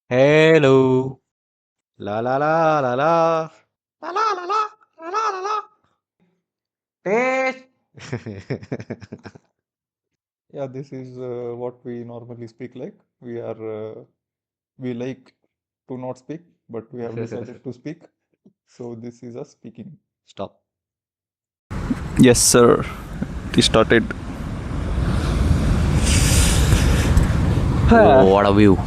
Hello. La la la la la. La la la la. La la la la. Test. Yeah, this is what we normally speak like. We like to not speak, but we have decided to speak. So this is us speaking. Stop. Yes, sir. We started. Oh, what a view.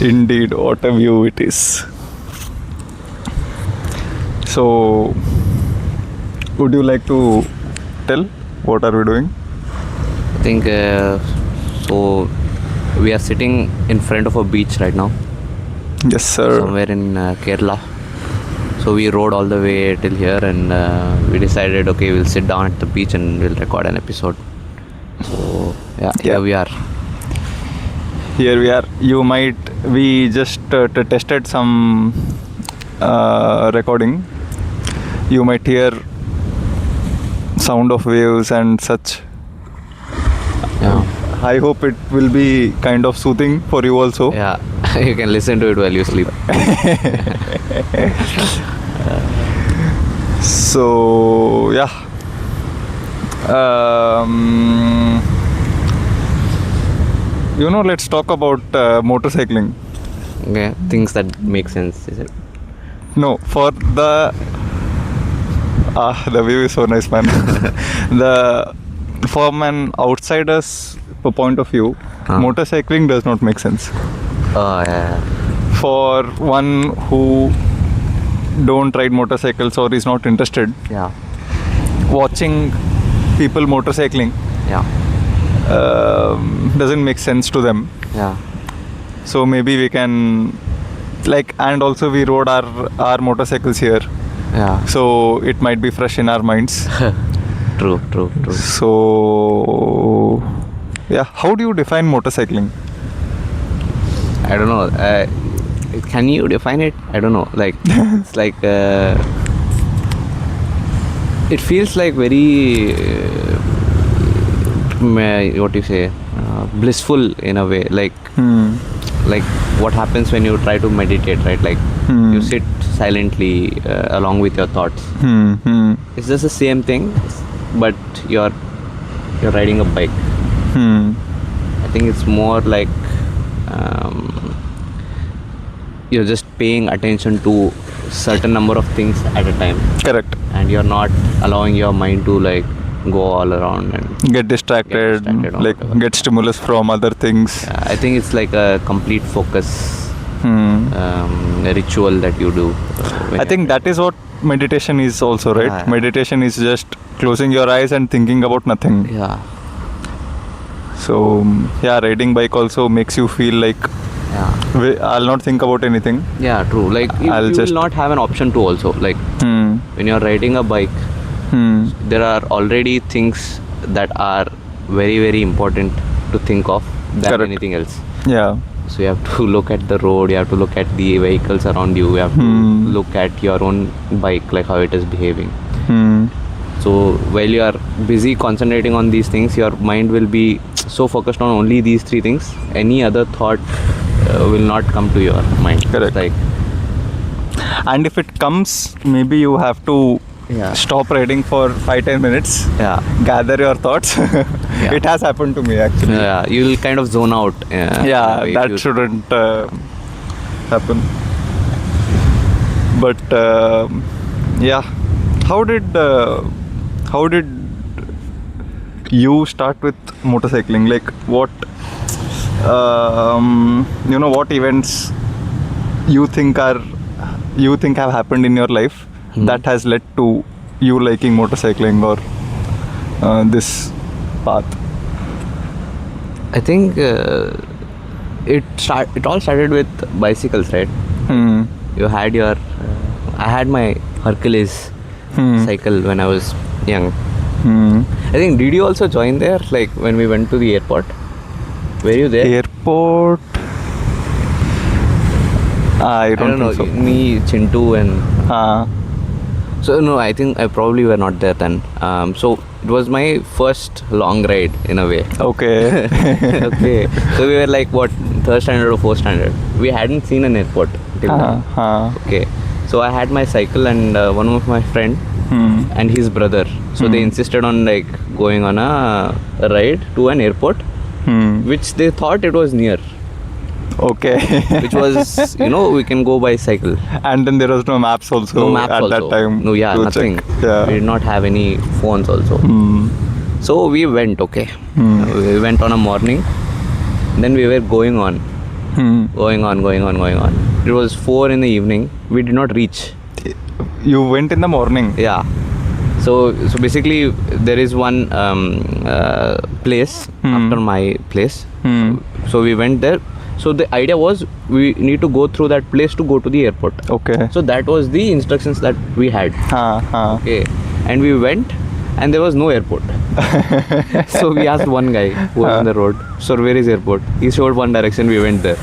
Indeed, what a view it is. So, would you like to tell what are we doing? I think so. We are sitting in front of a beach right now, Yes, sir. somewhere in Kerala. So we rode all the way till here, and we decided, okay, we'll sit down at the beach and we'll record an episode. So yeah, here we are. Here we are. We just tested some recording. You might hear sound of waves and such. Yeah. I hope it will be kind of soothing for you also. Yeah, you can listen to it while you sleep. So yeah. Let's talk about motorcycling. Okay, things that make sense, is it? No, for the view is so nice, man. From an outsider's point of view, motorcycling does not make sense. Oh yeah. For one who don't ride motorcycles or is not interested, Yeah. watching people motorcycling Yeah. doesn't make sense to them. Yeah. So maybe we can and also we rode our motorcycles here, Yeah. so it might be fresh in our minds. True. So yeah, how do you define motorcycling? I don't know. Can you define it? I don't know. Like it's like it feels like very what do you say? Blissful in a way. Like what happens when you try to meditate, right? Like you sit silently along with your thoughts. It's just the same thing, but you're riding a bike. I think it's more like you're just paying attention to certain number of things at a time. Correct. And you're not allowing your mind to like go all around and Get distracted or like whatever. get stimulus from other things. I think it's like a complete focus ritual that you do. I think that is what meditation is also, right? Yeah. Meditation is just closing your eyes and thinking about nothing. Yeah. So yeah, riding bike also makes you feel like Yeah. I'll not think about anything. Yeah, true. Like you will not have an option to also. Like when you're riding a bike, there are already things that are very, very important to think of than Correct. anything else. Yeah. So you have to look at the road, you have to look at the vehicles around you, you have to look at your own bike, like how it is behaving. So while you are busy concentrating on these things, your mind will be so focused on only these three things. Any other thought will not come to your mind. Correct. Like, And if it comes, maybe you have to stop riding for 5-10 minutes. yeah, Gather your thoughts. It has happened to me actually. yeah, you will kind of zone out. Yeah, if that you- shouldn't happen. But yeah, how did you start with motorcycling? Like what what events you think have happened in your life that has led to you liking motorcycling or this path? I think it all started with bicycles, right? You had your I had my Hercules cycle when I was young. I think, did you also join there, like when we went to the airport? Were you there? Airport? I don't know. think so. Me, Chintu, and So no, I think I probably were not there then. So it was my first long ride in a way. Okay. Okay. So we were like what, third standard or fourth standard. We hadn't seen an airport till then. Okay. So I had my cycle and one of my friend and his brother. So they insisted on like going on a ride to an airport, which they thought it was near. Okay. Which was, we can go by cycle. And then there was no maps also No maps at also. that time. No, yeah, to nothing. check. Yeah. We did not have any phones also. So we went, okay. We went on a morning. Then we were going on. Going on. It was 4 in the evening. We did not reach. You went in the morning. Yeah. So basically there is one place after my place. So we went there. So the idea was we need to go through that place to go to the airport. Okay. So that was the instructions that we had. Okay. And we went and there was no airport. So we asked one guy who was on the road, "Sir, where is airport?" He showed one direction, we went there.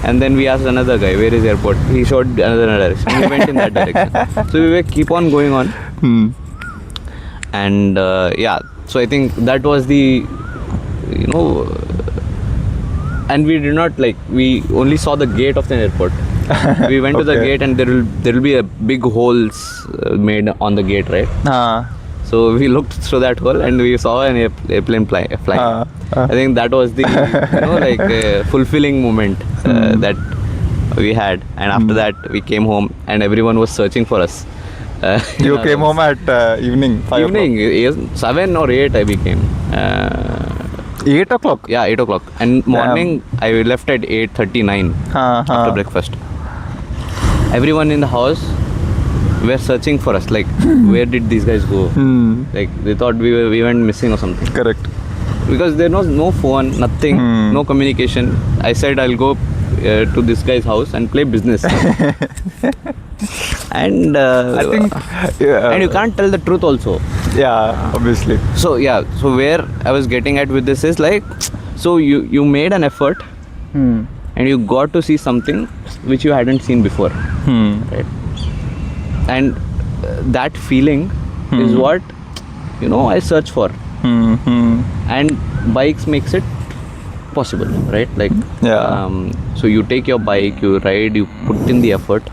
And then we asked another guy, "Where is airport?" He showed another direction. We went in that direction. So we were keep on going on. And so I think that was the, and we did not we only saw the gate of the airport. We went to the Okay. gate and there will be a big holes made on the gate, right? So we looked through that hole and we saw an airplane flying. I think that was the fulfilling moment that we had. And after that we came home and everyone was searching for us. You came home at evening. 5 evening, 7 or 8 I became. 8 o'clock? Yeah, 8 o'clock. And morning I left at 8:39 after breakfast. Everyone in the house were searching for us. Like, where did these guys go? Like, they thought we went missing or something. Correct. Because there was no phone, nothing, no communication. I said I'll go to this guy's house and play business. And I think... and you can't tell the truth also. Yeah, obviously. So where I was getting at with this is like, so you made an effort and you got to see something which you hadn't seen before, right? And that feeling is what I search for. And bikes makes it possible, right? Like, so you take your bike, you ride, you put in the effort,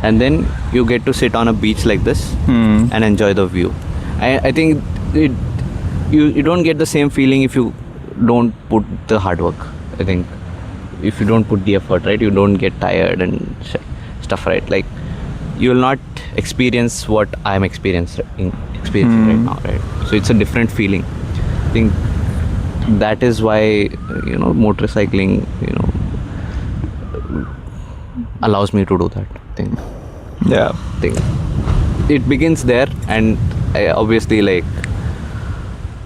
and then you get to sit on a beach like this and enjoy the view. I think you don't get the same feeling if you don't put the hard work. I think if you don't put the effort, right, you don't get tired and stuff, right? Like, you will not experience what I'm experiencing right now, right? So it's a different feeling. I think that is why motorcycling allows me to do that thing. It begins there, and obviously, like,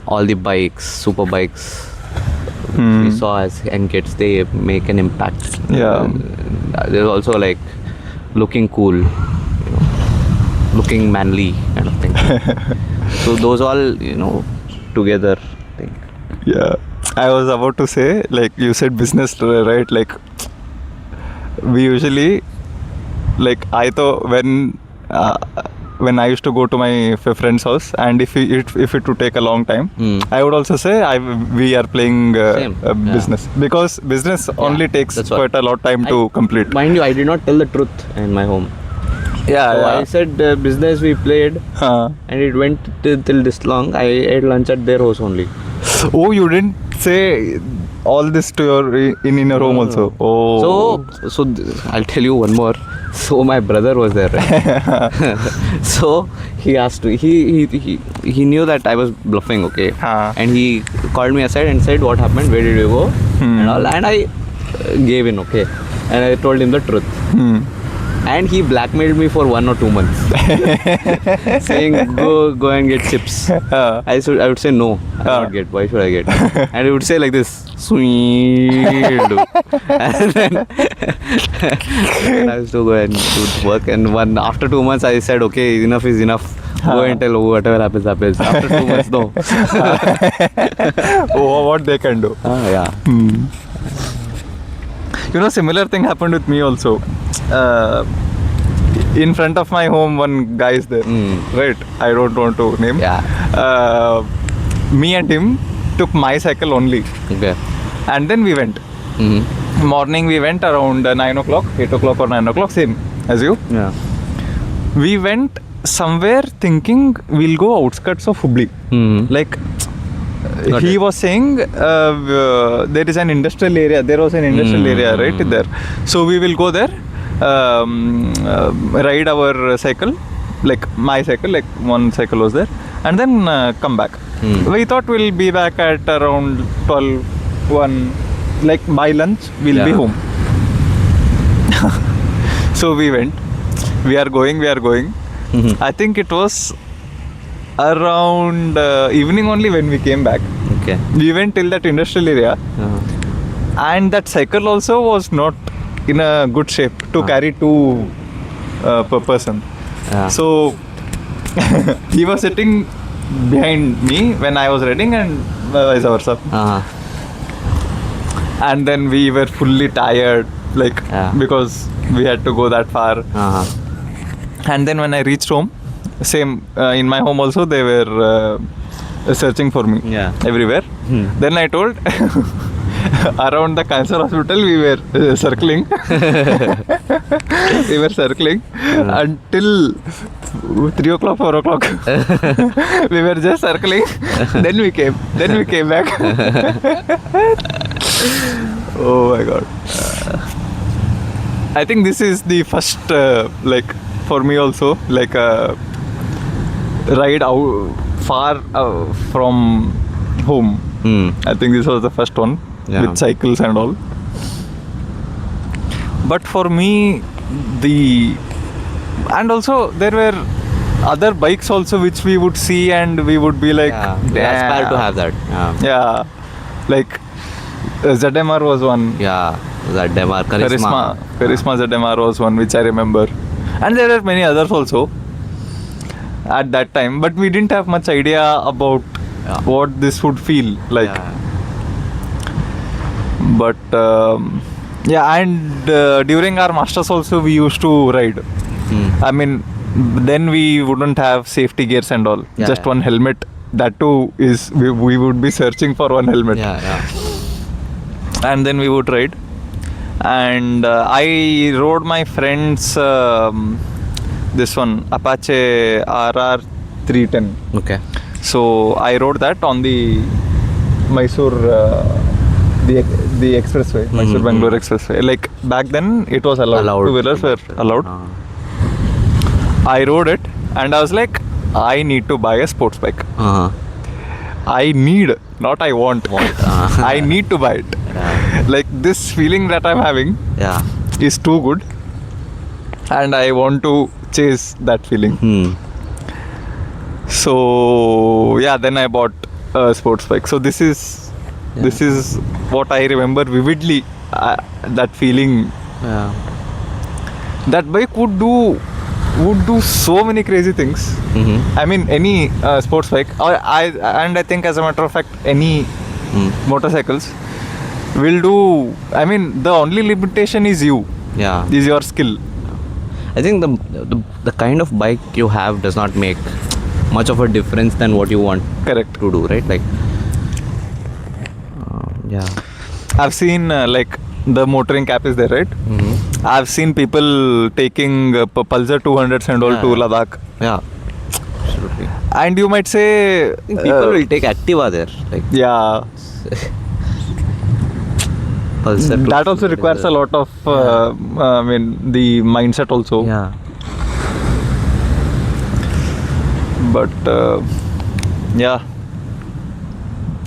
all the bikes, super bikes we saw as young kids, they make an impact. There's also like looking cool, looking manly kind of thing. So those all together, I think. Yeah, I was about to say, like, you said business, right? Like, we usually, like, I thought when I used to go to my friend's house, and if it would take a long time, I would also say we are playing business, because business only takes quite a lot of time to complete. Mind you, I did not tell the truth in my home. I said business we played, and it went till this long. I ate lunch at their house only. Oh, you didn't say all this to your in your home also. Oh. So I'll tell you one more. So my brother was there, right? So he asked me. He knew that I was bluffing, okay? And he called me aside and said, "What happened? Where did you go?" And all. And I gave in, okay? And I told him the truth. And he blackmailed me for 1 or 2 months, saying, "Go and get chips." I would say no. I would get. Why should I get? And he would say like this, "Sweet." And then I used to go and do work. And after 2 months, I said, "Okay, enough is enough. Go and tell whatever happens. After 2 months, no. What they can do. Yeah. Similar thing happened with me also. in front of my home, one guy is there, right? I don't want to name. Yeah. Me and him took my cycle only, Okay. and then we went. Morning we went around 9 o'clock, 8 o'clock or 9 o'clock, same as you. Yeah. We went somewhere thinking we'll go outskirts of Hubli. Like Got he it. was saying there is an industrial area. There was an industrial area right there. So we will go there, ride our cycle, like my cycle, like one cycle was there, and then come back. We thought we'll be back at around 12, 1, like by lunch we'll be Yeah. home. So we went. We are going. I think it was around evening only when we came back. Okay. We went till that industrial area, and that cycle also was not in a good shape to carry two per person. Yeah. So he was sitting behind me when I was riding, and vice versa. And then we were fully tired, like because we had to go that far. And then when I reached home, same in my home also, they were searching for me everywhere. Then I told around the cancer hospital we were circling. We were circling until 3 o'clock, 4 o'clock. We were just circling. Then we came back. Oh my god. I think this is the first like for me also, like ride out far from home. I think this was the first one with cycles and all. But for me, and also there were other bikes also which we would see and we would be like, we aspire to have that. Yeah, like ZMR was one. Yeah, ZMR, Charisma. Charisma ZMR was one which I remember. And there are many others also at that time, but we didn't have much idea about what this would feel like. But and during our masters also we used to ride. I mean, then we wouldn't have safety gears and all. Just one helmet. That too is we would be searching for one helmet. And then we would ride. And I rode my friend's this one Apache RR 310. Okay. So I rode that on the Mysore the expressway, Mysore Bangalore expressway. Like back then it was allowed. Two-wheelers were allowed. I rode it and I was like, I need to buy a sports bike. I need, not I want. I need to buy it. Like this feeling that I'm having is too good, and I want to chase that feeling. So then I bought a sports bike. So this is what I remember vividly. That feeling. That bike would do so many crazy things. I mean, any sports bike, I think as a matter of fact, any motorcycles will do. I mean, the only limitation is is your skill. I think the kind of bike you have does not make much of a difference than what you want to do, right? Like I've seen like the motoring cap is there, right? I've seen people taking Pulsar 200s and all to Ladakh. Absolutely. And you might say people will take Activa there, like Pulsar. That also requires a lot of I mean the mindset also. But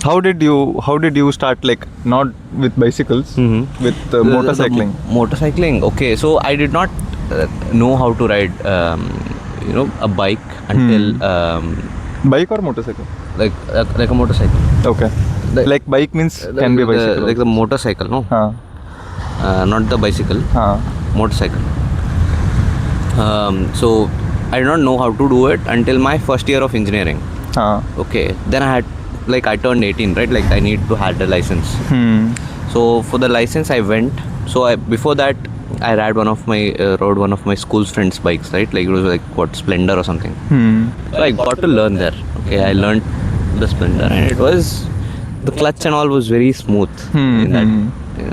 how did you start, like not with bicycles, with motorcycling? Motorcycling. Okay, so I did not know how to ride a bike until bike or motorcycle? Like a motorcycle. Okay. Like bike means can be bicycle. Like the motorcycle, no? Not the bicycle. Motorcycle. So I did not know how to do it until my first year of engineering. Okay. Then I turned 18, right? Like I need to have the license. So for the license I went. So before that I rode one of my school's friends' bikes, right? Like it was like what, Splendor or something. So I got to learn there. Okay, I learned the Splendor, and it was, the clutch and all was very smooth. In that,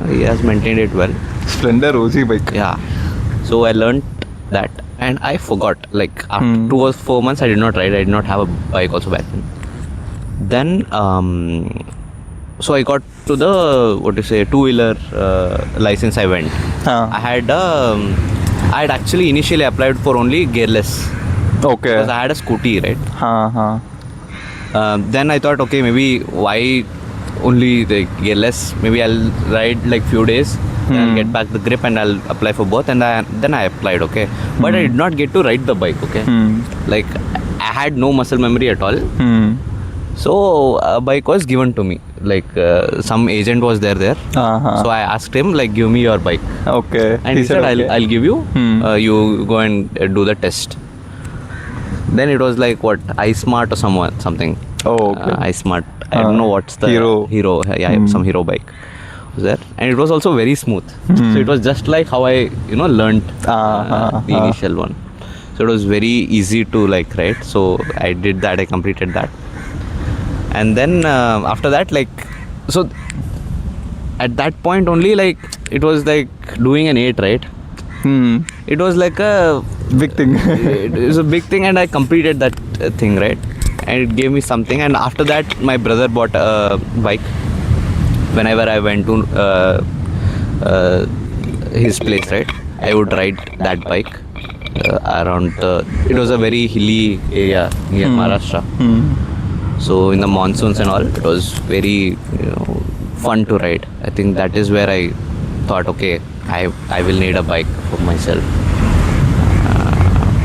he has maintained it well. Splendor OG bike. Yeah. So I learned that, and I forgot. Like after 2 or 4 months, I did not ride. I did not have a bike also back then. Then so I got to the, what to say, two-wheeler license. I went. I had actually initially applied for only gearless. Okay. Because I had a scooty, right? Then I thought, okay, maybe why only the gearless? Maybe I'll ride like few days, then I'll get back the grip and I'll apply for both. And then I applied, okay. But I did not get to ride the bike, okay. Like I had no muscle memory at all. So a bike was given to me. Like some agent was there. So I asked him, like, give me your bike. Okay. And he said, okay. I'll give you. You go and do the test. Then it was like what, iSmart or something. Oh, okay. iSmart. I don't know what's the Hero. Yeah, some hero bike was there, and it was also very smooth. So it was just like how I learned the initial one. So it was very easy to like ride. So I did that. I completed that, and then after that, like, so at that point only, like, it was like doing an 8, right? It was like a big thing. It was a big thing, and I completed that thing, right? And it gave me something. And after that, my brother bought a bike. Whenever I went to his place, right, I would ride that bike around. It was a very hilly area near Maharashtra. So in the monsoons and all, it was very fun to ride. I think that is where I thought, okay, I will need a bike for myself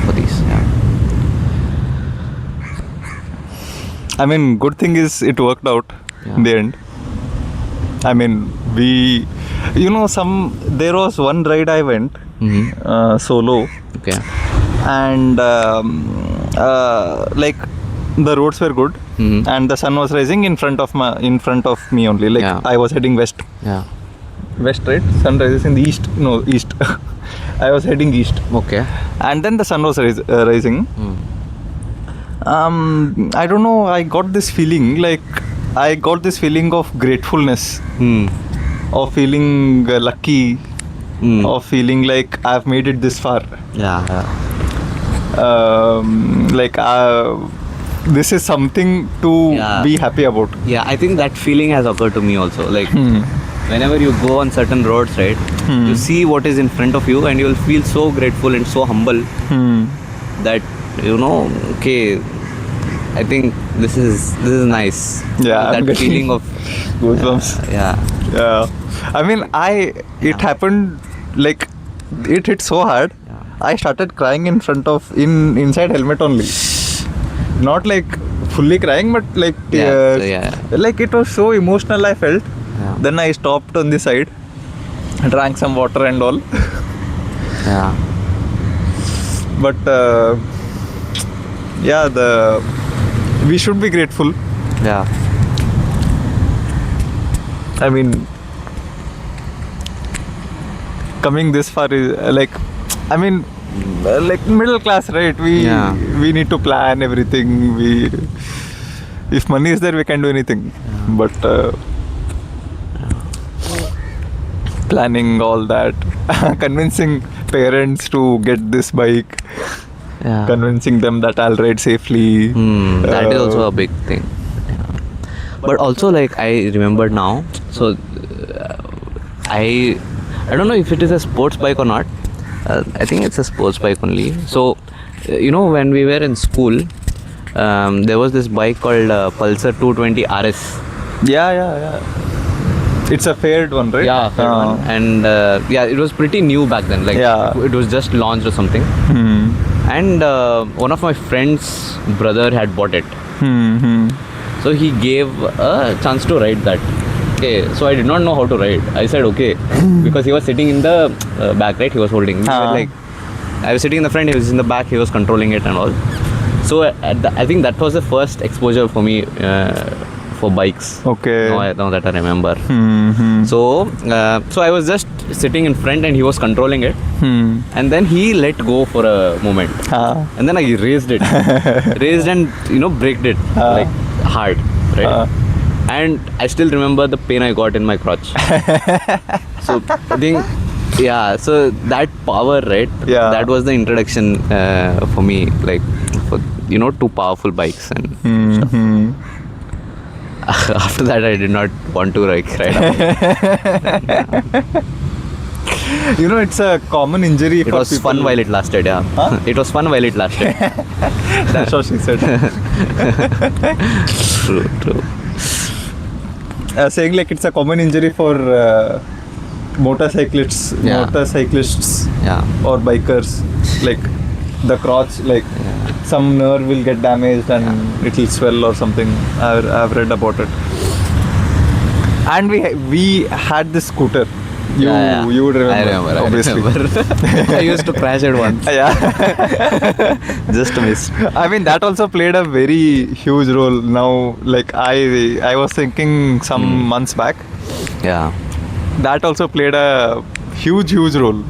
for this. Yeah. I mean, good thing is it worked out in the end. I mean, there was one ride I went solo. Okay. And like the roads were good, and the sun was rising in front of me only. Like I was heading west. Yeah. West, right? Sun rises in the east. No, east. I was heading east. Okay. And then the sun was rising. I don't know. I got this feeling of gratefulness, of feeling lucky, of feeling like I've made it this far. This is something to be happy about. Yeah, I think that feeling has occurred to me also. Like whenever you go on certain roads, right, you see what is in front of you, and you will feel so grateful and so humble that okay, I think this is nice. Yeah, that feeling of goosebumps. Yeah. I mean, it happened, like, it hit so hard. I started crying inside helmet only. Not like fully crying, but like like it was so emotional, I felt. Then I stopped on the side, drank some water and all. But we should be grateful. I mean, coming this far is like middle class, right? We need to plan everything. If money is there, we can do anything. But planning all that, convincing parents to get this bike, convincing them that I'll ride safely. That is also a big thing. But also, like, I remember now, so I don't know if it is a sports bike or not. I think it's a sports bike only. So when we were in school, there was this bike called Pulsar 220 RS. It's a faired one, right? Yeah, faired one. And it was pretty new back then. Like it was just launched or something. And one of my friend's brother had bought it. So he gave a chance to ride that. Okay, so I did not know how to ride. I said okay, because he was sitting in the back, right? He was holding. Like, I was sitting in the front, he was in the back, he was controlling it and all. So I think that was the first exposure for me for bikes. Okay. Now that I remember. Hmm. So I was just sitting in front and he was controlling it. And then he let go for a moment. And then I raised it. Raised and, braked it like hard. Right? And I still remember the pain I got in my crotch. So I think, so that power, right? Yeah. That was the introduction for me, like, for, two powerful bikes. And stuff. After that, I did not want to ride up. It's a common injury It for was people. fun while it lasted, yeah. Huh? It was fun while it lasted. That's what she said. True. Saying like it's a common injury for motorcyclists, Yeah. Yeah. or bikers. Like the crotch, like some nerve will get damaged and it will swell or something. I've read about it. And we had this scooter. You would remember. I remember. Obviously. I used to crash it once. Yeah. Just missed. I mean, that also played a very huge role. Now, like I was thinking some months back, Yeah. that also played a huge role.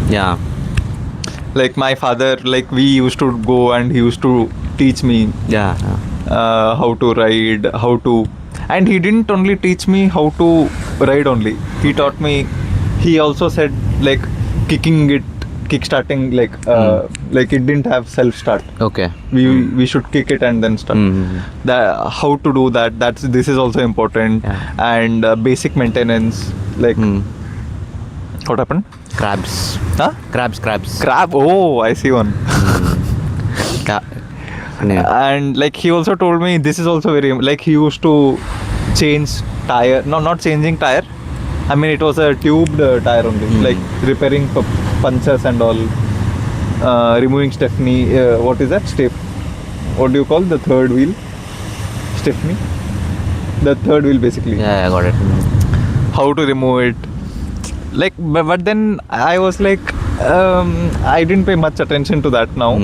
Yeah. Like my father, like we used to go and he used to teach me Yeah. how to ride, and he didn't only teach me how to ride only. He taught me. He also said like kickstarting, like it didn't have self start. Okay. We should kick it and then start. How to do that. This is also important. Yeah. And basic maintenance. Like what happened? Crabs. Huh? Crabs. Crab. Oh, I see one. Yeah. Yeah. And like he also told me this is also very like he used to change tire. No, not changing tire. I mean it was a tubed tire only. Like repairing punctures and all. Removing Stephanie. What is that? What do you call the third wheel? Stephanie. The third wheel basically. Yeah, I got it. How to remove it. Like, but then I was like, I didn't pay much attention to that now.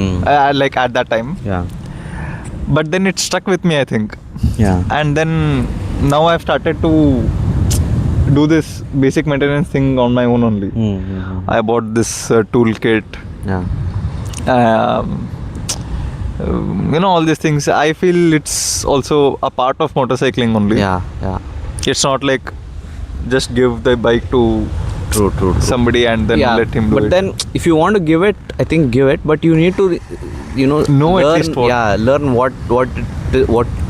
Like at that time. Yeah. But then it stuck with me, I think. Yeah. And then now I've started to do this basic maintenance thing on my own only. I bought this toolkit. Yeah. All these things. I feel it's also a part of motorcycling only. Yeah. It's not like just give the bike to True. somebody and then let him do it. But then, if you want to give it, I think give it. But you need to, know learn, at least what. Yeah, learn what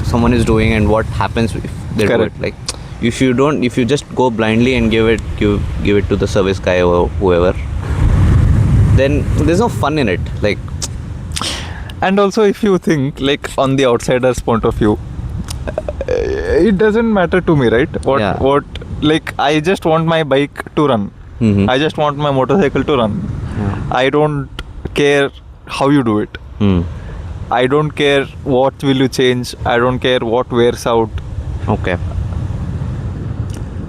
someone is doing and what happens if they Correct. do it. Like, if you just go blindly and give it to the service guy or whoever, then there's no fun in it. Like, and also if you think like on the outsider's point of view, it doesn't matter to me, right? What like I just want my bike to run. I just want my motorcycle to run. I don't care how you do it. I don't care what will you change. I don't care what wears out. okay.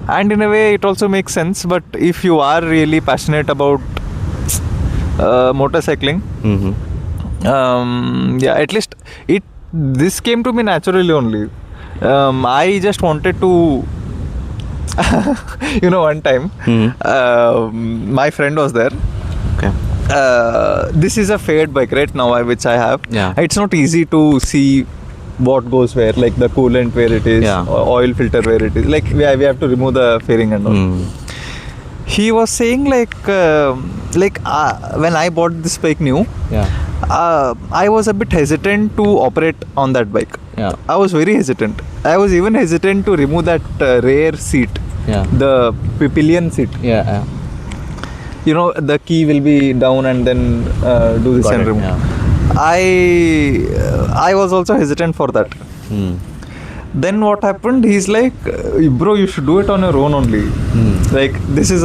And in a way it also makes sense, but if you are really passionate about motorcycling, at least this came to me naturally only. I just wanted to one time my friend was there. Okay. This is a fade bike right now which I have. Yeah. It's not easy to see what goes where, like the coolant where it is, oil filter where it is. Like we have to remove the fairing and all. He was saying like when I bought this bike new, I was a bit hesitant to operate on that bike. I was very hesitant. I was even hesitant to remove that rear seat, the pillion seat. The key will be down and then do this and remove. I was also hesitant for that. Then what happened? He's like, bro, you should do it on your own only. Like this is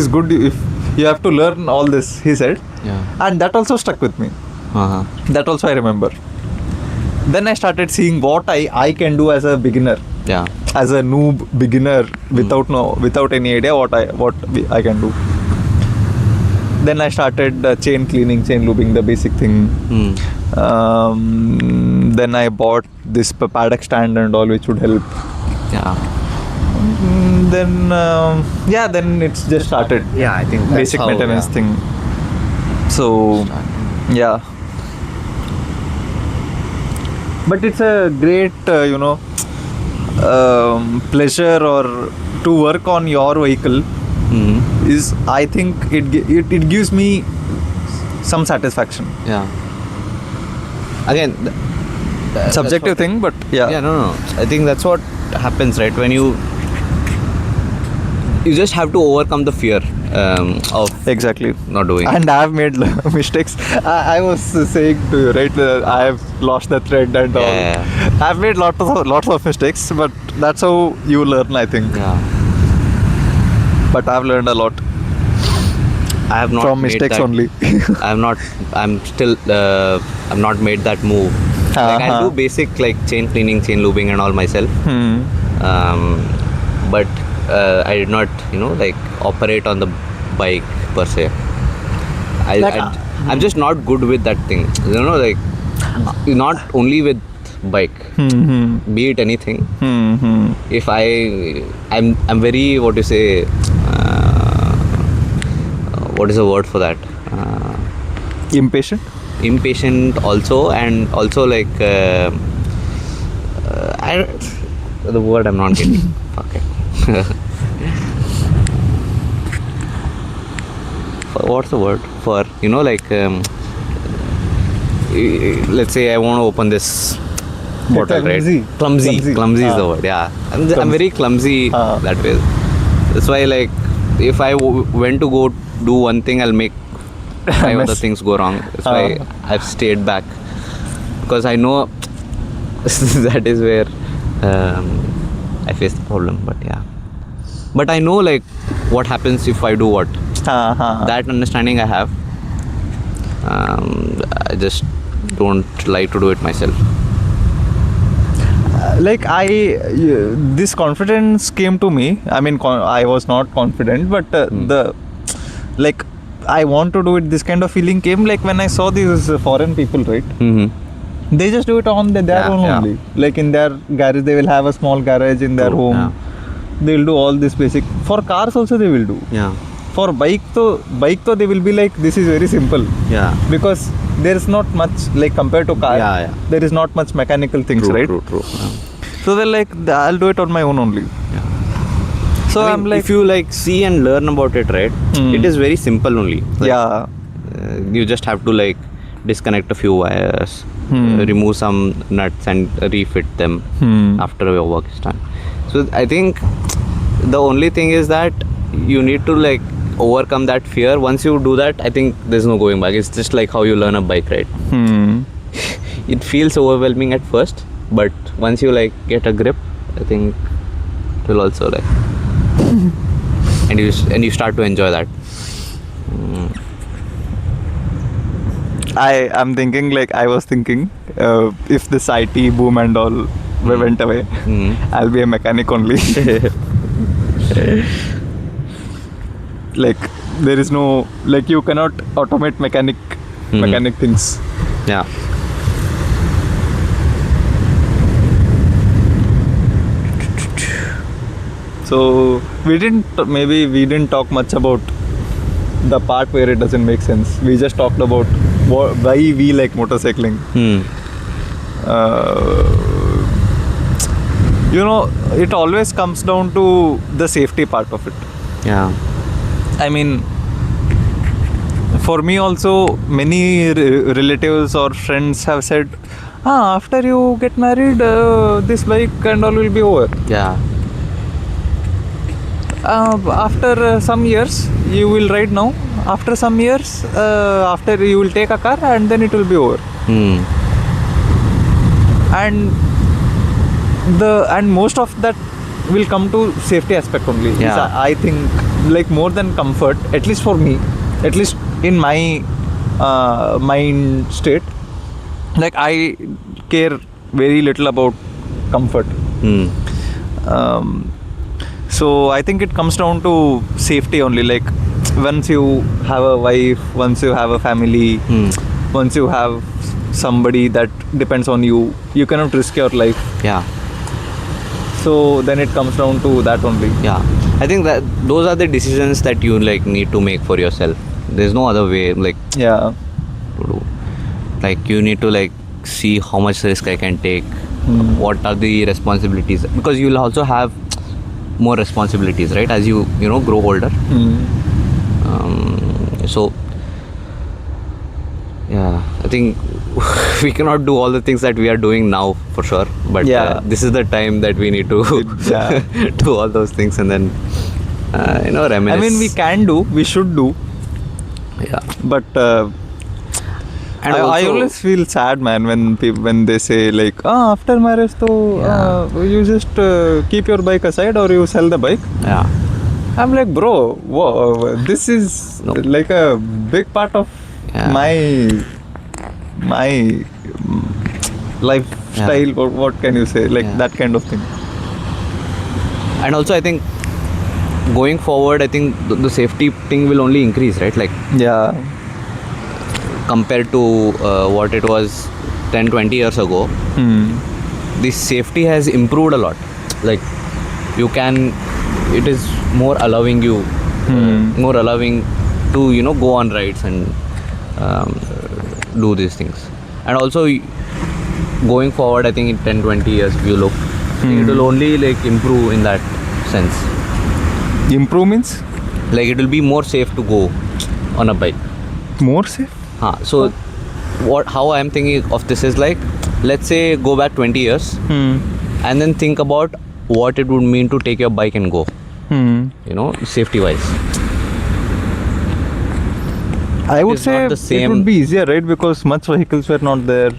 good if you have to learn all this, he said. And that also stuck with me. That also I remember. Then I started seeing what I can do as a beginner. As a noob beginner without any idea what I can do. Then I started chain cleaning, chain looping, the basic thing. Then I bought this paddock stand and all, which would help. Yeah. Then then it's just started. Yeah, I think that's Basic how, maintenance yeah. thing. So yeah, but it's a great pleasure or to work on your vehicle. Is I think it gives me some satisfaction. Yeah. Again, Subjective thing, but Yeah, no. I think that's what happens, right? When you just have to overcome the fear of exactly. not doing. And I have made mistakes. I was saying to you, right? I have lost the thread and all. Yeah. I've made lots of mistakes, but that's how you learn, I think. Yeah. But I've learned a lot I have not from made mistakes that, only. I'm still. I've not made that move. Like I do basic like chain cleaning, chain lubing, and all myself. But I did not, like operate on the bike per se. I'm just not good with that thing. Like not only with bike, be it anything. If I'm very, what do you say? What is the word for that? Impatient. Impatient also, and also like the word I'm not getting. Fuck it. What's the word for like let's say I want to open this bottle, clumsy. right? Clumsy is the word. Yeah, I'm very clumsy that way. That's why, like, if I went to go do one thing, I'll make 5 other things go wrong. That's why I've stayed back, because I know that is where I face the problem. But yeah, but I know like what happens if I do what. That understanding I have. I just don't like to do it myself. Like this confidence came to me. I mean, I was not confident, but the like I want to do it. This kind of feeling came like when I saw these foreign people, right? They just do it on their own only. Like in their garage, they will have a small garage in their home. Yeah. They will do all this basic. For cars also they will do. Yeah. For bike though they will be like, this is very simple. Yeah. Because there is not much, like compared to car. Yeah. There is not much mechanical things, right? True. Yeah. So they're like, I'll do it on my own only. Yeah. So I mean, I'm like, if you like see and learn about it, right? It is very simple only. Like, yeah. You just have to like disconnect a few wires, remove some nuts and refit them after your work is done. So I think the only thing is that you need to like overcome that fear. Once you do that, I think there's no going back. It's just like how you learn a bike ride. It feels overwhelming at first, but once you like get a grip, I think it will also like and you start to enjoy that. I'm thinking, like I was thinking, if this IT boom and all went away, I'll be a mechanic only. Like there is no, like you cannot automate mechanic things. Yeah. So we didn't talk much about the part where it doesn't make sense. We just talked about why we like motorcycling. It always comes down to the safety part of it. Yeah. I mean, for me also, many relatives or friends have said, after you get married, this bike and all will be over. Yeah. After some years, you will ride now. After some years, after you will take a car and then it will be over. And most of that will come to safety aspect only. Yeah. I think, like more than comfort, at least for me, at least in my mind state, like I care very little about comfort. So I think it comes down to safety only. Like once you have a wife, once you have a family, once you have somebody that depends on you. You cannot risk your life. Yeah. So then it comes down to that only. Yeah, I think that those are the decisions that you like need to make for yourself. There's no other way like Yeah. to do. Like you need to like see how much risk I can take. What are the responsibilities? Because you'll also have more responsibilities, right? As you grow older. So yeah, I think we cannot do all the things that we are doing now for sure. But Yeah. this is the time that we need to Yeah. do all those things and then reminisce. I mean, we can do, we should do, Yeah. but And I also- always feel sad, man, when they say like, after marriage, you just keep your bike aside or you sell the bike. Yeah. I'm like, bro, whoa, this is No. like a big part of Yeah. my lifestyle. Or what can you say? Like Yeah. that kind of thing. And also I think going forward, I think the safety thing will only increase, right? Like Yeah. compared to what it was 10-20 years ago, the safety has improved a lot. Like it is more allowing you, more allowing to go on rides and do these things. And also going forward, I think in 10-20 years if you look, it will only like improve in that sense. Improve means Like it will be more safe to go on a bike. more safe. So how I am thinking of this is like, let's say go back 20 years and then think about what it would mean to take your bike and go, safety wise. I would is say not the it same- would be easier, right? Because much vehicles were not there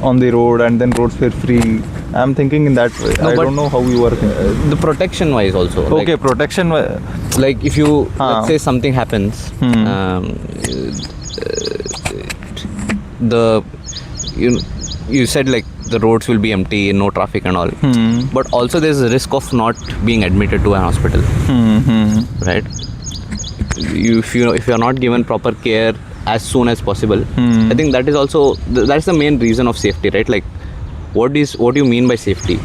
on the road, and then roads were free. I'm thinking in that way. No, I but, don't know how you are thinking. The protection wise also. Okay, protection. Like if you let's say something happens, you said like the roads will be empty, no traffic and all, but also there's a risk of not being admitted to an hospital, right? If you're not given proper care as soon as possible, I think that is also that's the main reason of safety, right? Like what do you mean by safety?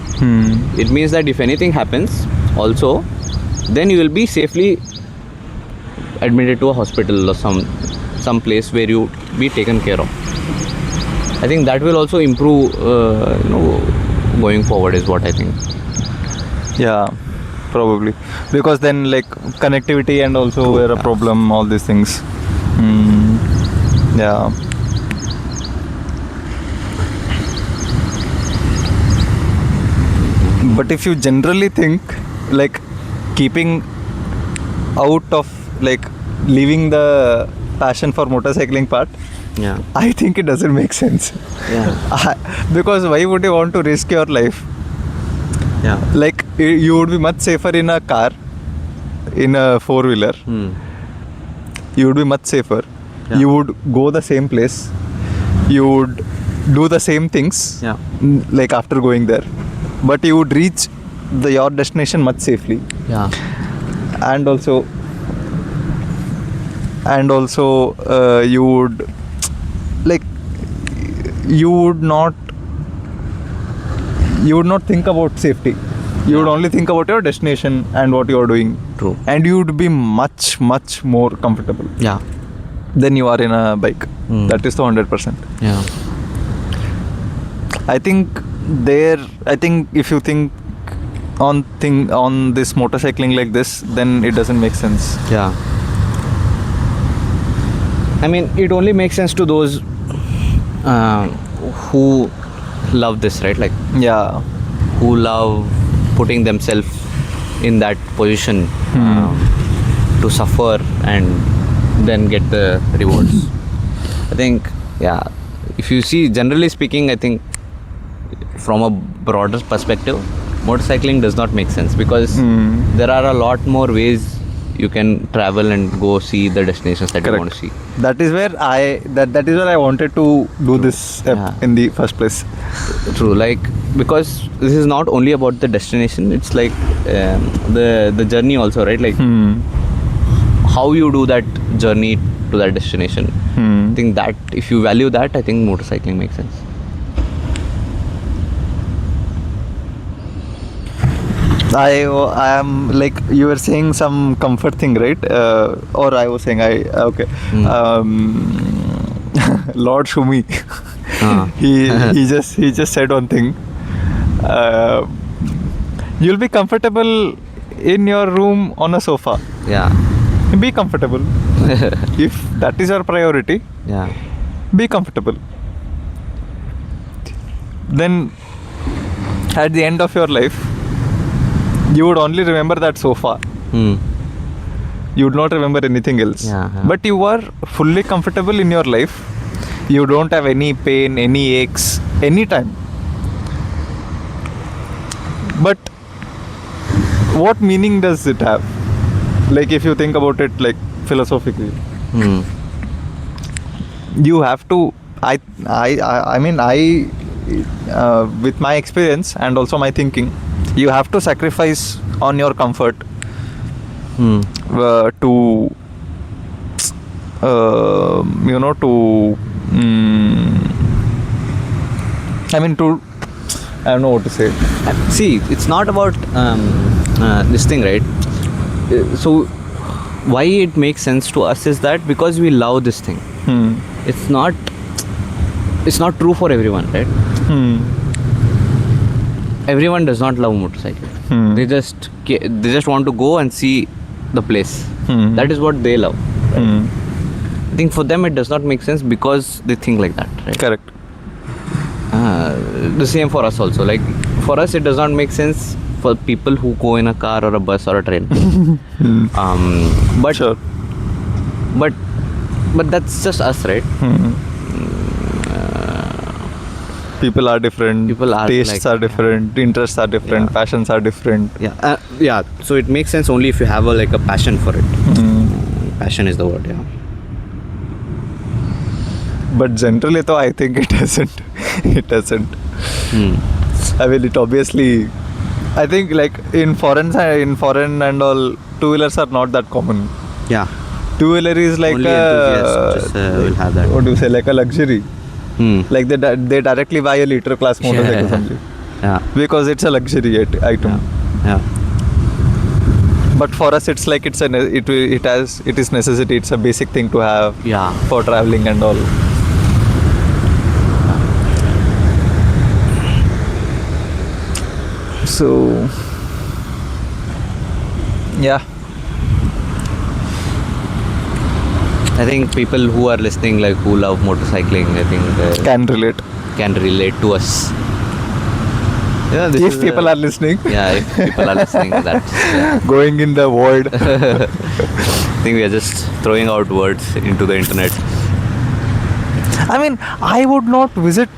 It means that if anything happens also, then you will be safely admitted to a hospital or some place where you be taken care of. I think that will also improve going forward is what I think. Yeah, probably, because then like connectivity and also were a problem. All these things. Yeah. But if you generally think like keeping out of like leaving the passion for motorcycling part, Yeah. I think it doesn't make sense. Yeah. Because why would you want to risk your life? Yeah. Like you would be much safer in a car, in a four-wheeler. You would be much safer. Yeah. You would go the same place. You would do the same things. Yeah. Like after going there, but you would reach your destination much safely. Yeah. And also you would like you would not think about safety. You would only think about your destination and what you are doing. True. And you would be much more comfortable Yeah. than you are in a bike. That is the 100%. Yeah. I think if you think on this motorcycling like this, then it doesn't make sense. Yeah. I mean, it only makes sense to those who love this, right? Like Yeah. who love putting themselves in that position to suffer and then get the rewards. I think, yeah, if you see, generally speaking, I think from a broader perspective, motorcycling does not make sense because there are a lot more ways you can travel and go see the destinations that you want to see. That is where I wanted to do this Yeah. in the first place. True, like because this is not only about the destination, it's like the journey also, right? Like how you do that journey to that destination. I think that if you value that, I think motorcycling makes sense. I am like you were saying some comfort thing, right? Or I was saying okay. Lord Shumi, he just said one thing. You'll be comfortable in your room on a sofa. Yeah. Be comfortable. If that is your priority, Yeah. be comfortable. Then at the end of your life, you would only remember that sofa. You would not remember anything else. Yeah. But you are fully comfortable in your life. You don't have any pain, any aches, anytime. But what meaning does it have? Like if you think about it like philosophically. You have to I mean with my experience and also my thinking, you have to sacrifice on your comfort to to I don't know what to say. See, it's not about this thing, right? So why it makes sense to us is that because we love this thing. It's not true for everyone, right? Everyone does not love motorcycling. They just want to go and see the place. That is what they love, right? I think for them it does not make sense because they think like that, right? Correct. The same for us also. Like for us it does not make sense for people who go in a car or a bus or a train. But Sure. but that's just us, right? People are different. Tastes are different. Interests are different. Passions are different. Yeah. So it makes sense only if you have a passion for it. Passion is the word. Yeah. But generally, though, I think it doesn't. It doesn't. I mean, it obviously. I think like in foreign and all, two-wheelers are not that common. Yeah. Two-wheeler is like Only enthusiasts will have that. What do you say? Like a luxury. Like they directly buy a liter class motorcycle only. Yeah. Because it's a luxury item. Yeah. But for us, it's like it is necessity. It's a basic thing to have. Yeah. For traveling and all. So yeah. I think people who are listening, like who love motorcycling, I think Can relate. can relate to us. Yeah, If people are listening. Yeah, if people are listening, that's Going in the void. I think we are just throwing out words into the internet. I mean, I would not visit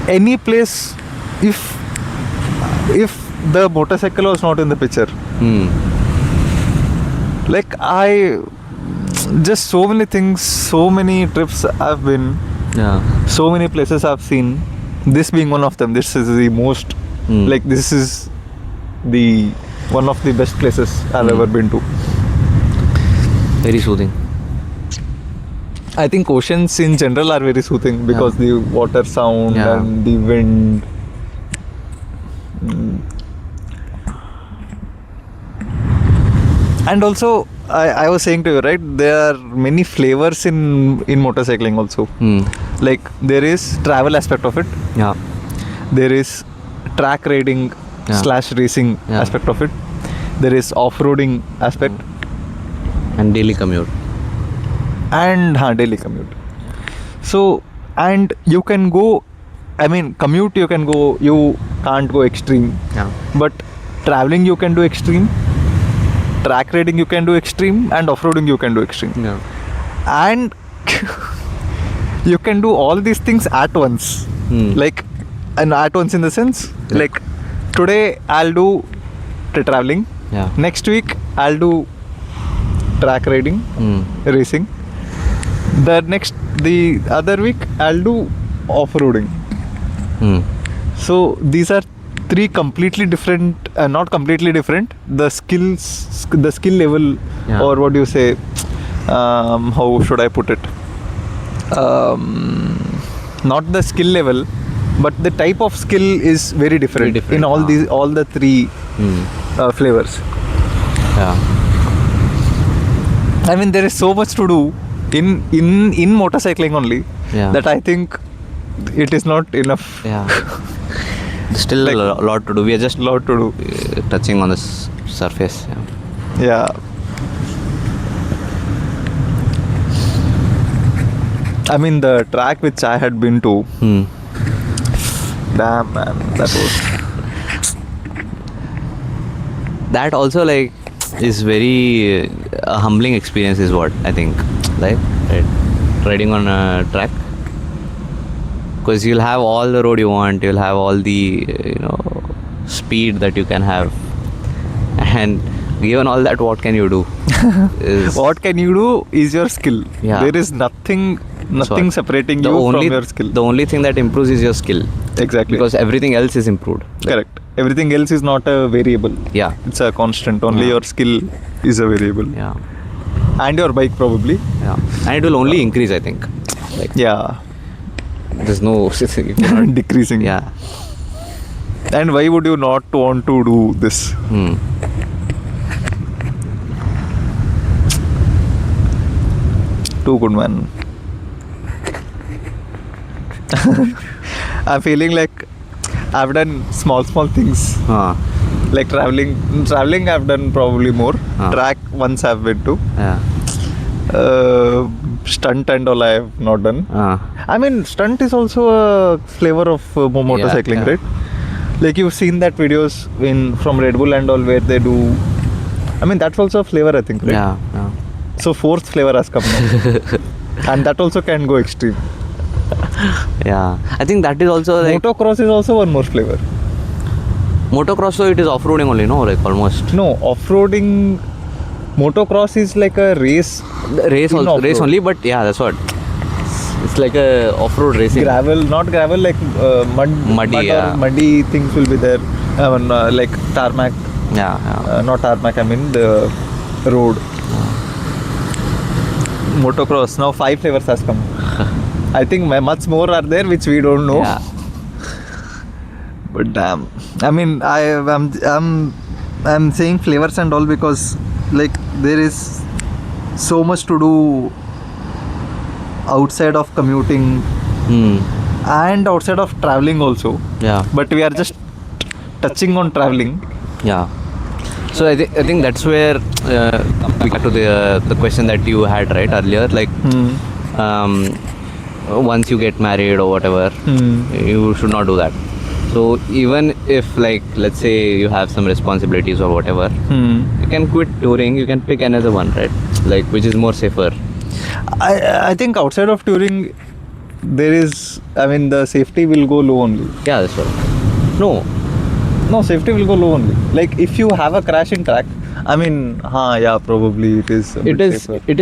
any place if the motorcycle was not in the picture. Like just so many things, so many trips I've been, so many places I've seen, this being one of them. This is the most like this is the one of the best places I've ever been to. Very soothing. I think oceans in general are very soothing because the water sound and the wind. And also I was saying to you, right, there are many flavors in motorcycling also. Like there is travel aspect of it. Yeah. There is track riding / racing aspect of it. There is off-roading aspect. And daily commute. And daily commute. So, and you can go, I mean, commute you can go, you can't go extreme. Yeah. But traveling you can do extreme. Track riding you can do extreme, and off-roading you can do extreme. Yeah. And you can do all these things at once. Like, and at once in the sense, like today I'll do traveling. Yeah. Next week I'll do track riding, racing. The other week I'll do off-roading. So these are three completely different, not completely different. The skill level, or what do you say? How should I put it? Not the skill level, but the type of skill is very different, in all the three flavors. Yeah. I mean, there is so much to do in motorcycling only, that I think it is not enough. Yeah. Still a lot to do. We are just touching on the surface. Yeah. I mean, the track which I had been to, damn man, that also like is very humbling experience is what I think, like riding on a track, because you'll have all the road you want, you'll have all the speed that you can have, and given all that, what can you do? What can you do is your skill. Yeah. There is nothing separating you from your skill. The only thing that improves is your skill. Exactly. Because everything else is improved. Correct. Everything else is not a variable. Yeah. It's a constant. Only your skill is a variable. Yeah. And your bike probably. Yeah. And it will only increase, I think. Like, yeah. There's no decreasing. Yeah. And why would you not want to do this? Too good, man. I'm feeling like I've done small things. Like traveling I've done probably more. Track once I've been to. Yeah. Stunt and all I have not done. I mean, stunt is also a flavor of motorcycling, right? Like you've seen that videos from Red Bull and all where they do. I mean, that's also a flavor, I think, right? Yeah. So fourth flavor has come now. And that also can go extreme. Yeah, I think that is also like motocross is also one more flavor. Motocross, so it is off-roading only, no? Like almost. No, off-roading. Motocross is like a race. Race only, but yeah, that's what. It's like a off-road racing. Not gravel, like muddy things will be there. Like tarmac. Yeah. Not tarmac, I mean the road. Motocross, now 5 flavors has come. I think much more are there which we don't know. Yeah. But damn, I mean, I'm saying flavors and all because like there is so much to do outside of commuting and outside of traveling also. Yeah. But we are just touching on traveling. Yeah. So I think that's where we got to the question that you had right earlier, like once you get married or whatever, you should not do that. So even if, like, let's say you have some responsibilities or whatever, you can quit touring, you can pick another one, right? Like, which is more safer. I think outside of touring there is, I mean, the safety will go low only. Yeah, that's right. No, safety will go low only. Like if you have a crash in track, I mean, probably it is safer. It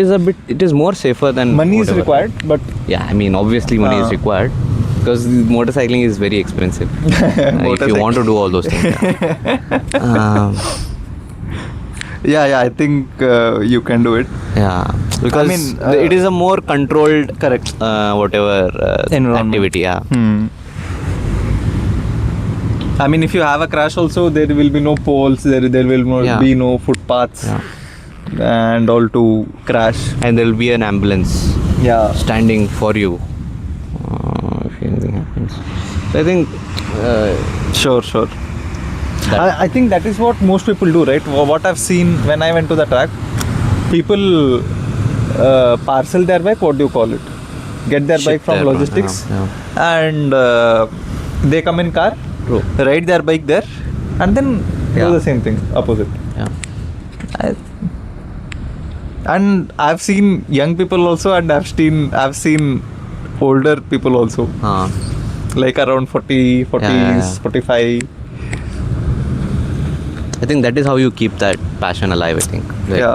is more safer than money whatever. Is required, but yeah, I mean, obviously money is required because motorcycling is very expensive. If you want to do all those things. Yeah, I think you can do it. Yeah, because I mean, it is a more controlled, correct, activity. Yeah. I mean, if you have a crash also, there will be no poles, there will be no footpaths and all to crash. And there will be an ambulance standing for you if anything happens. So I think... Sure. I think that is what most people do, right? What I've seen when I went to the track, people parcel their bike, what do you call it? Get their bike from logistics and they come in car. True. Ride their bike there and then do the same thing opposite. And I've seen young people also, and I've seen older people also, like around 40s, 45. I think that is how you keep that passion alive, I think. Like,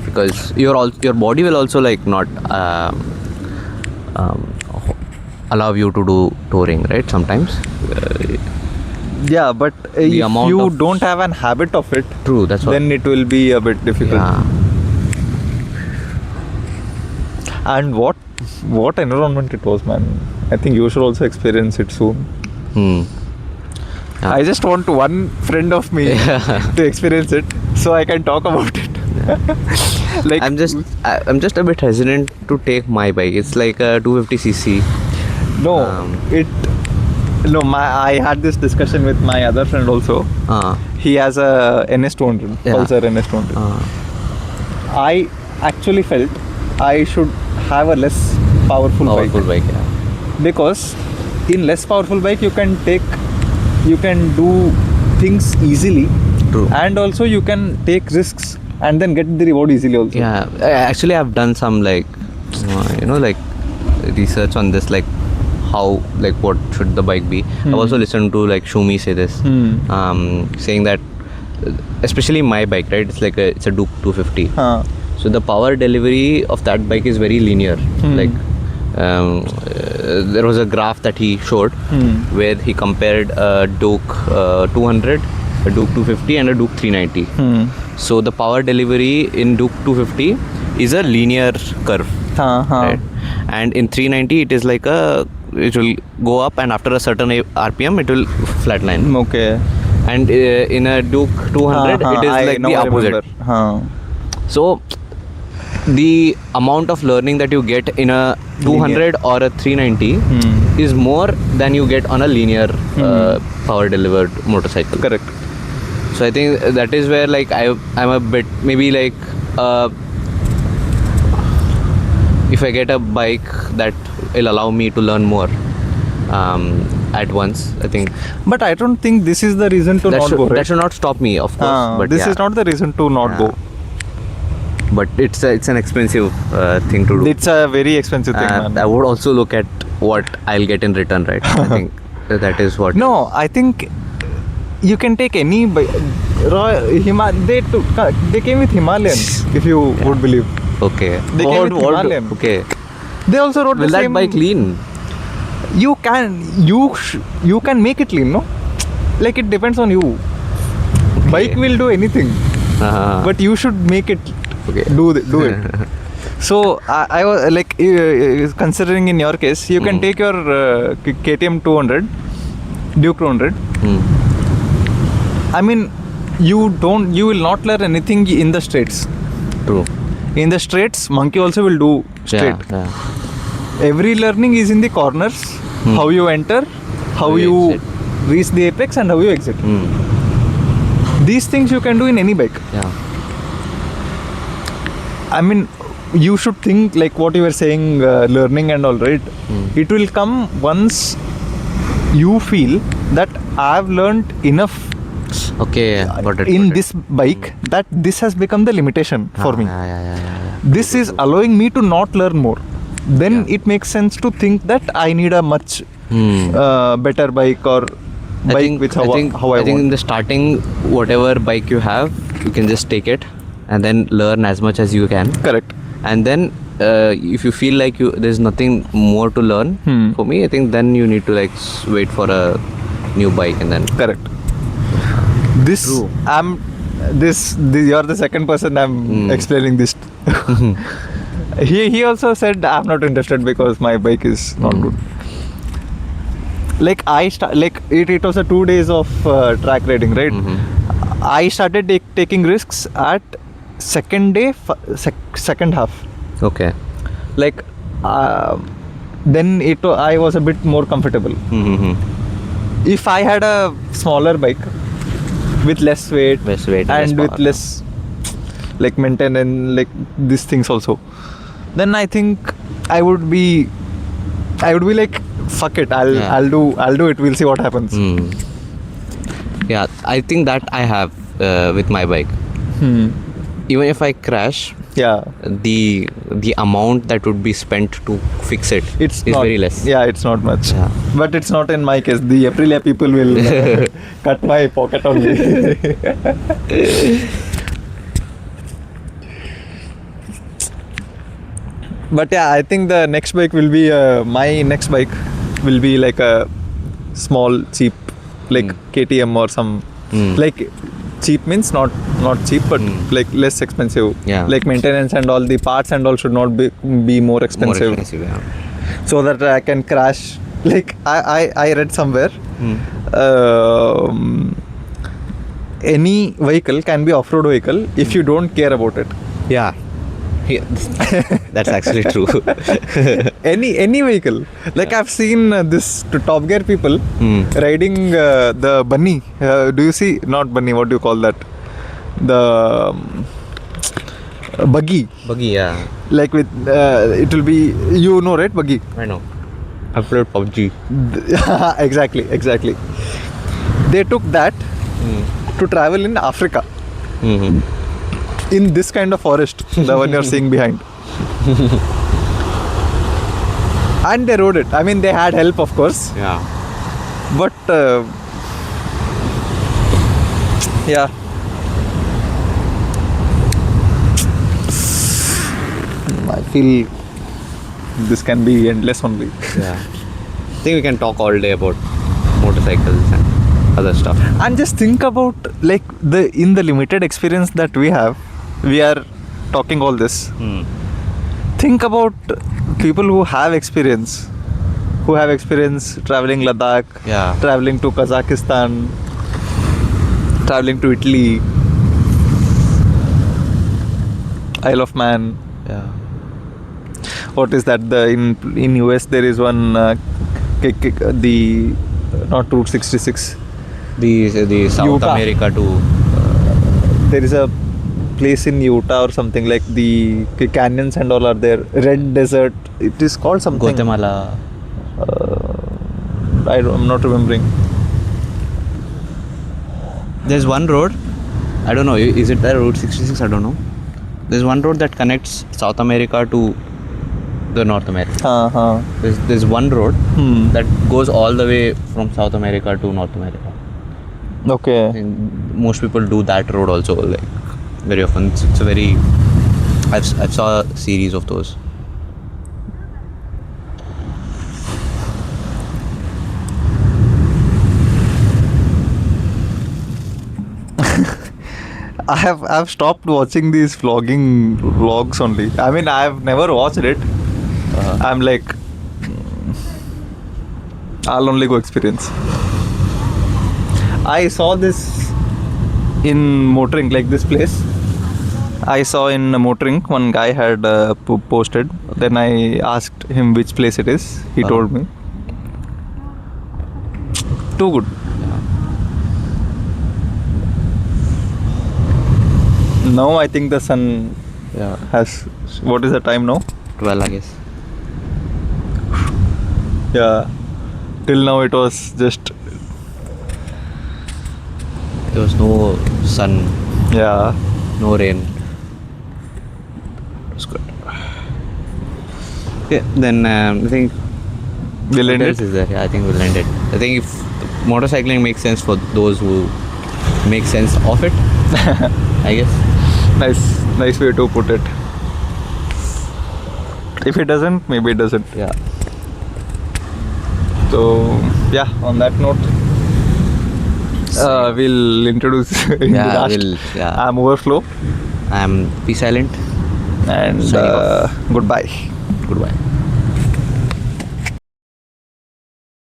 because your body will also like not allow you to do touring, right? Sometimes Yeah, but if amount you of- don't have an habit of it, True, that's what. then it will be a bit difficult. Yeah. And what environment it was, man. I think you should also experience it soon. Hmm. Yeah. I just want one friend of me to experience it, so I can talk about it. Like I'm just a bit hesitant to take my bike. It's like a 250cc. no, Um, I had this discussion with my other friend also. He has a NS200, Yeah. Pulsar NS200. I actually felt I should have a less powerful Powerful bike, bike. Yeah. because in less powerful bike you can do things easily. True. And also you can take risks and then get the reward easily also. Yeah, actually I've done some like like research on this, like how, like what should the bike be. I've also listened to like Shumi say this, saying that especially my bike, right, it's like it's a Duke 250. So the power delivery of that bike is very linear. Like there was a graph that he showed where he compared a Duke 200, a Duke 250 and a Duke 390. So the power delivery in Duke 250 is a linear curve, right? And in 390 it is like it will go up, and after a certain RPM it will flatline. Okay. And in a Duke 200 it is like the opposite. So the amount of learning that you get in a 200 or a 390 is more than you get on a linear power delivered motorcycle. Correct. So I think that is where like I'm a bit maybe like if I get a bike that will allow me to learn more at once, I think. But I don't think this is the reason to not go. Right? That should not stop me, of course. But this yeah. is not the reason to not go. But it's an expensive thing to do. It's a very expensive thing, man. I would also look at what I'll get in return, right? I think that is what. No, I think you can take any bike. They came with Himalayan, if you would believe. Okay. They came with Himalayan. Okay. They also wrote Will the that same. bike lean? You can make it lean, no? Like it depends on you. Okay. Bike will do anything, but you should make it. Okay. Do it. So I was like, considering in your case, you can take your KTM 200, Duke 200. I mean, you will not learn anything in the straights. True. In the straights, monkey also will do straight. Yeah. Every learning is in the corners. How you enter, how you exit. reach the apex, and how you exit. These things you can do in any bike. Yeah. I mean, you should think like what you were saying, learning and all, right? It will come once you feel that I've learned enough Okay. Got it. in this bike that this has become the limitation for me. Yeah. This is allowing me to not learn more. Then it makes sense to think that I need a much better bike or bike with how I think want. in the starting, whatever bike you have, you can just take it and then learn as much as you can. Correct. And then if you feel like there's nothing more to learn, for me, I think then you need to like wait for a new bike and then. Correct. True. You're the second person I'm explaining this. He also said I'm not interested because my bike is not good. Like it was a 2 days of track riding, right? I started taking risks at second day, second half. Okay. Like then I was a bit more comfortable. If I had a smaller bike with less weight, and with less like maintenance, like these things also, then I think I would be like, fuck it, I'll do it, we'll see what happens. Yeah, I think that I have with my bike. Even if I crash, the amount that would be spent to fix it is very less. Yeah, it's not much. Yeah. But it's not in my case. The Aprilia people will cut my pocket only. But yeah, I think the next bike will be my next bike will be like a small cheap like KTM or some like cheap means not cheap, but like less expensive. Yeah. Like maintenance and all the parts and all should not be more expensive. More expensive, yeah. So that I can crash. Like I read somewhere, any vehicle can be off-road vehicle if you don't care about it. Yeah. That's actually true. Any vehicle. Like I've seen this Top Gear people riding the bunny. Do you see? Not bunny. What do you call that? The buggy. Buggy, yeah. Like with it will be, you know, right? Buggy. I know. I've played PUBG. Exactly. They took that to travel in Africa. In this kind of forest, the one you're seeing behind. And they rode it. I mean, they had help, of course. Yeah. But yeah. I feel this can be endless only. Yeah. I think we can talk all day about motorcycles and other stuff. And just think about, like, in the limited experience that we have, we are talking all this. Think about people who have experience traveling Ladakh, traveling to Kazakhstan, traveling to Italy, Isle of Man. Yeah. What is that? In US there is one the not Route 66. The South Utah. America to There is a place in Utah or something, like the canyons and all are there. Red Desert. It is called something. Guatemala. I'm not remembering. There's one road. I don't know. Is it there? Route 66? I don't know. There's one road that connects South America to the North America. There's one road that goes all the way from South America to North America. Okay. And most people do that road also, like very often. It's a very. I've saw a series of those. I've stopped watching these vlogs only. I mean, I've never watched it. I'm like, I'll only go experience. I saw this in motoring, like this place. I saw in motoring, one guy had posted. Then I asked him which place it is. He told me. Too good. Now I think the sun has. What is the time now? 12, I guess. Yeah. Till now it was just. There was no sun. Yeah. No rain. It was good. Okay, then I think We'll end what else it. is there? Yeah, I think we'll end it. I think if motorcycling makes sense for those who make sense of it, I guess. Nice way to put it. If it doesn't, maybe it doesn't. Yeah. So yeah, on that note, we'll introduce in the last. I'm Overflow. I'm P Silent. And Signing off. goodbye. Goodbye.